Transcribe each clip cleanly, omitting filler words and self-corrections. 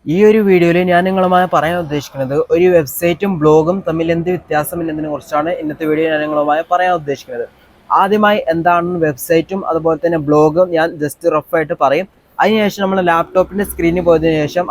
ഈ ഒരു വീഡിയോയിൽ ഞാൻ നിങ്ങളുമായി പറയാൻ ഉദ്ദേശിക്കുന്നത് ഒരു വെബ്സൈറ്റും ബ്ലോഗും തമ്മിൽ എന്ത് വ്യത്യാസമില്ലെന്നതിനെ കുറിച്ചാണ് ഇന്നത്തെ വീഡിയോ ഞാൻ നിങ്ങളുമായി പറയാൻ ഉദ്ദേശിക്കുന്നത്. ആദ്യമായി എന്താണ് വെബ്സൈറ്റും അതുപോലെ തന്നെ ബ്ലോഗും ഞാൻ ജസ്റ്റ് റഫായിട്ട് പറയും. അതിനുശേഷം നമ്മൾ ലാപ്ടോപ്പിൻ്റെ സ്ക്രീനിൽ പോയതിനു ശേഷം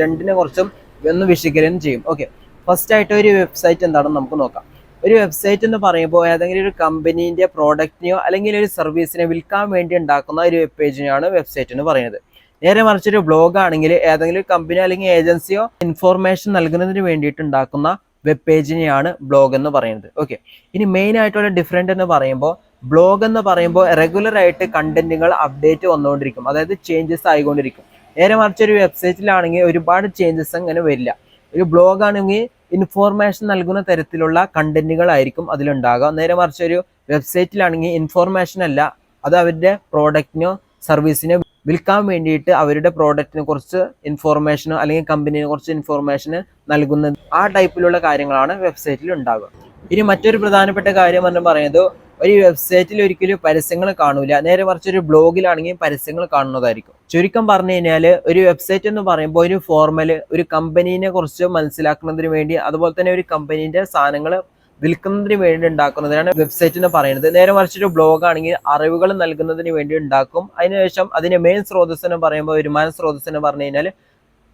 രണ്ടിനെ കുറിച്ചും ഒന്ന് വിശകലനം ചെയ്യും. ഓക്കെ, ഫസ്റ്റ് ആയിട്ട് ഒരു വെബ്സൈറ്റ് എന്താണെന്ന് നമുക്ക് നോക്കാം. ഒരു വെബ്സൈറ്റ് എന്ന് പറയുമ്പോൾ ഏതെങ്കിലും ഒരു കമ്പനീൻ്റെ പ്രോഡക്റ്റിനെയോ അല്ലെങ്കിൽ ഒരു സർവീസിനെ വിൽക്കാൻ വേണ്ടി ഉണ്ടാക്കുന്ന ഒരു വെബ് പേജിനെയാണ് വെബ്സൈറ്റ് എന്ന് പറയുന്നത്. നേരെ മറിച്ചൊരു ബ്ലോഗ് ആണെങ്കിൽ ഏതെങ്കിലും കമ്പനി അല്ലെങ്കിൽ ഏജൻസിയോ ഇൻഫോർമേഷൻ നൽകുന്നതിന് വേണ്ടിയിട്ട് ഉണ്ടാക്കുന്ന വെബ് പേജിനെയാണ് ബ്ലോഗ് എന്ന് പറയുന്നത്. ഓക്കെ, ഇനി മെയിൻ ആയിട്ടുള്ള ഡിഫറൻറ്റ് എന്ന് പറയുമ്പോൾ ബ്ലോഗ് എന്ന് പറയുമ്പോൾ റെഗുലർ ആയിട്ട് കണ്ടന്റുകൾ അപ്ഡേറ്റ് വന്നുകൊണ്ടിരിക്കും, അതായത് ചേഞ്ചസ് ആയിക്കൊണ്ടിരിക്കും. നേരെ മറിച്ചൊരു വെബ്സൈറ്റിലാണെങ്കിൽ ഒരുപാട് ചേഞ്ചസ് അങ്ങനെ വരില്ല. ഒരു ബ്ലോഗ് ആണെങ്കിൽ ഇൻഫോർമേഷൻ നൽകുന്ന തരത്തിലുള്ള കണ്ടന്റുകളായിരിക്കും അതിലുണ്ടാകുക. നേരെ മറിച്ചൊരു വെബ്സൈറ്റിലാണെങ്കിൽ ഇൻഫോർമേഷൻ അല്ല, അത് അവരുടെ പ്രോഡക്റ്റിനോ സർവീസിനോ വിൽക്കാൻ വേണ്ടിയിട്ട് അവരുടെ പ്രോഡക്റ്റിനെ കുറിച്ച് ഇൻഫോർമേഷനോ അല്ലെങ്കിൽ കമ്പനിയെ കുറിച്ച് ഇൻഫോർമേഷന് നൽകുന്ന ആ ടൈപ്പിലുള്ള കാര്യങ്ങളാണ് വെബ്സൈറ്റിൽ ഉണ്ടാകുക. ഇനി മറ്റൊരു പ്രധാനപ്പെട്ട കാര്യം എന്ന് പറയുന്നത് ഒരു വെബ്സൈറ്റിൽ ഒരിക്കലും പരസ്യങ്ങൾ കാണൂല, നേരെ മറിച്ച് ഒരു ബ്ലോഗിലാണെങ്കിൽ പരസ്യങ്ങൾ കാണുന്നതായിരിക്കും. ചുരുക്കം പറഞ്ഞു കഴിഞ്ഞാൽ ഒരു വെബ്സൈറ്റ് എന്ന് പറയുമ്പോൾ ഒരു ഫോർമല് ഒരു കമ്പനീനെ കുറിച്ച് മനസ്സിലാക്കുന്നതിന് വേണ്ടി അതുപോലെ തന്നെ ഒരു കമ്പനീൻ്റെ സാധനങ്ങൾ വിൽക്കുന്നതിന് വേണ്ടി ഉണ്ടാക്കുന്നതിനാണ് വെബ്സൈറ്റ് എന്ന് പറയുന്നത്. നേരെ മറിച്ചൊരു ബ്ലോഗ് ആണെങ്കിൽ അറിവുകൾ നൽകുന്നതിന് വേണ്ടി ഉണ്ടാക്കും. അതിനുശേഷം അതിന്റെ മെയിൻ സ്രോതസ് എന്ന് പറയുമ്പോൾ വരുമാന സ്രോതസ് എന്ന് പറഞ്ഞു കഴിഞ്ഞാൽ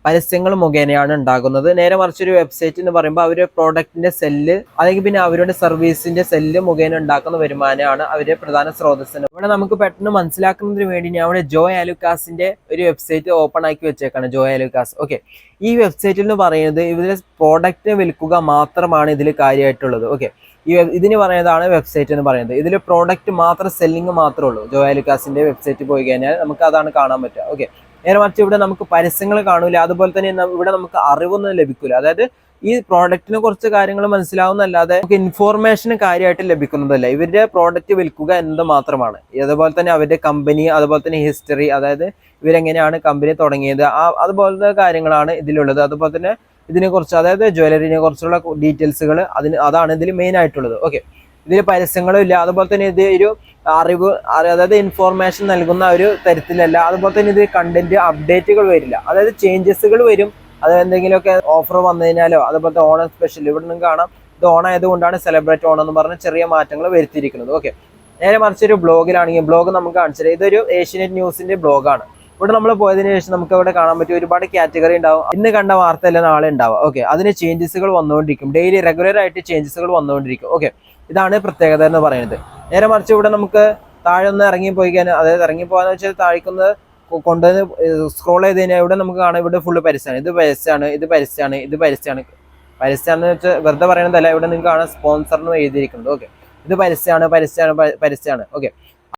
പരസ്യങ്ങൾ മുഖേനയാണ് ഉണ്ടാകുന്നത്. നേരെ മറിച്ചൊരു വെബ്സൈറ്റ് എന്ന് പറയുമ്പോൾ അവരുടെ പ്രോഡക്റ്റിന്റെ സെല്ല് അല്ലെങ്കിൽ പിന്നെ അവരുടെ സർവീസിന്റെ സെല്ല് മുഖേന ഉണ്ടാക്കുന്ന വരുമാനമാണ് അവരുടെ പ്രധാന സ്രോതസ്. ഇവിടെ നമുക്ക് പെട്ടെന്ന് മനസ്സിലാക്കുന്നതിന് വേണ്ടി ഞാൻ ഇവിടെ ജോയ് ആലുക്കാസിന്റെ ഒരു വെബ്സൈറ്റ് ഓപ്പൺ ആക്കി വെച്ചേക്കാണ്. ജോയ് ആലുക്കാസ്. ഓക്കെ, ഈ വെബ്സൈറ്റിൽ എന്ന് പറയുന്നത് ഇതിലെ പ്രോഡക്റ്റ് വിൽക്കുക മാത്രമാണ് ഇതിൽ കാര്യമായിട്ടുള്ളത്. ഓക്കെ, ഇതിന് പറയുന്നതാണ് വെബ്സൈറ്റ് എന്ന് പറയുന്നത്. ഇതിൽ പ്രോഡക്റ്റ് മാത്രം സെല്ലിങ് മാത്രമേ ഉള്ളൂ. ജോയ് ആലുക്കാസിന്റെ വെബ്സൈറ്റ് പോയി കഴിഞ്ഞാൽ നമുക്ക് അതാണ് കാണാൻ പറ്റുക. ഓക്കെ, നേരെ മറിച്ച് ഇവിടെ നമുക്ക് പരസ്യങ്ങൾ കാണൂല, അതുപോലെ തന്നെ ഇവിടെ നമുക്ക് അറിവൊന്നും ലഭിക്കില്ല. അതായത് ഈ പ്രോഡക്റ്റിനെ കുറിച്ച് കാര്യങ്ങൾ മനസ്സിലാവുന്നല്ലാതെ നമുക്ക് ഇൻഫോർമേഷൻ കാര്യമായിട്ട് ലഭിക്കുന്നതല്ല. ഇവരുടെ പ്രോഡക്റ്റ് വിൽക്കുക എന്നത് മാത്രമാണ്. അതുപോലെ തന്നെ അവരുടെ കമ്പനി, അതുപോലെ തന്നെ ഹിസ്റ്ററി, അതായത് ഇവരെങ്ങനെയാണ് കമ്പനി തുടങ്ങിയത്, അതുപോലത്തെ കാര്യങ്ങളാണ് ഇതിലുള്ളത്. അതുപോലെ തന്നെ ഇതിനെക്കുറിച്ച്, അതായത് ജ്വല്ലറിനെ കുറിച്ചുള്ള ഡീറ്റെയിൽസുകൾ അതാണ് ഇതിൽ മെയിൻ ആയിട്ടുള്ളത്. ഓക്കെ, ഇതിൽ പരസ്യങ്ങളും ഇല്ല, അതുപോലെ തന്നെ ഇത് ഒരു അറിവ്, അതായത് ഇൻഫോർമേഷൻ നൽകുന്ന ഒരു തരത്തിലല്ല. അതുപോലെ തന്നെ ഇത് കണ്ടന്റ് അപ്ഡേറ്റുകൾ വരില്ല, അതായത് ചേഞ്ചസുകൾ വരും. അത് എന്തെങ്കിലുമൊക്കെ ഓഫർ വന്നു കഴിഞ്ഞാലോ, അതുപോലത്തെ ഓണം സ്പെഷ്യൽ ഇവിടെ നിന്നും കാണാം. ഇത് ഓണം ആയതുകൊണ്ടാണ് സെലിബ്രേറ്റ് ഓണം എന്ന് പറഞ്ഞ് ചെറിയ മാറ്റങ്ങൾ വരുത്തിയിരിക്കുന്നത്. ഓക്കെ, നേരെ മറിച്ചൊരു ബ്ലോഗിലാണെങ്കിൽ ബ്ലോഗ് നമുക്ക് കാണിച്ചത് ഇതൊരു ഏഷ്യനെറ്റ് ന്യൂസിന്റെ ബ്ലോഗാണ്. ഇവിടെ നമ്മൾ പോയതിനു ശേഷം നമുക്ക് ഇവിടെ കാണാൻ പറ്റും ഒരുപാട് കാറ്റഗറി ഉണ്ടാവും. ഇന്ന് കണ്ട വാർത്തയല്ല നാളെ ഉണ്ടാവുക. ഓക്കെ, അതിന് ചേഞ്ചസുകൾ വന്നുകൊണ്ടിരിക്കും, ഡെയിലി റെഗുലർ ആയിട്ട് ചേഞ്ചസുകൾ വന്നുകൊണ്ടിരിക്കും. ഓക്കെ, ഇതാണ് പ്രത്യേകത എന്ന് പറയുന്നത്. നേരെ മറിച്ച് ഇവിടെ നമുക്ക് താഴെ ഒന്ന് ഇറങ്ങിപ്പോയി കഴിഞ്ഞാൽ, അതായത് ഇറങ്ങിപ്പോകാന്ന് വെച്ചാൽ താഴേക്കൊന്ന് കൊണ്ടുവന്ന് സ്ക്രോൾ ചെയ്ത് കഴിഞ്ഞാൽ ഇവിടെ നമുക്ക് കാണാം ഇവിടെ ഫുള്ള് പരസ്യമാണ്. ഇത് പരസ്യമാണ്, ഇത് പരസ്യമാണ്, ഇത് പരസ്യമാണ്. പരസ്യമാണെന്ന് വെച്ചാൽ വെറുതെ പറയണതല്ല, ഇവിടെ നിങ്ങൾക്ക് കാണാം സ്പോൺസറിന് എഴുതിയിരിക്കുന്നത്. ഓക്കെ, ഇത് പരസ്യമാണ്, പരസ്യമാണ്, പരസ്യമാണ്. ഓക്കെ,